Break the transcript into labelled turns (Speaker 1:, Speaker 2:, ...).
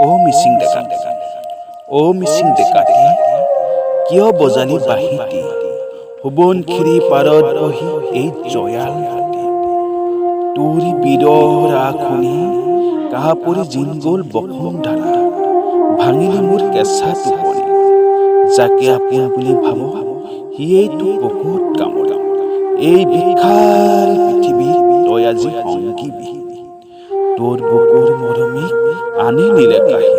Speaker 1: অ মিচিং ডেকাতি, অ মিচিং ডেকাতি, কিয় বজালি বাঁহীটি সোৱণশিৰি পাৰত বহি এই জয়াল ৰাতি। তোৰ বিৰহ শুনি কাহা পৰি জিন গ'ল বসুন্ধৰা, ভাঙিলি মোৰ কেঁচা টোপনি। যাকে আপোন বুলি ভাব সিয়েইতো বুকুত কামুৰা, এই বিশাল পৃথিৱীত তই আজি সংগী বিহীন। তোৰ বুকুৰ মৰমীক আনি নিলে কাহি,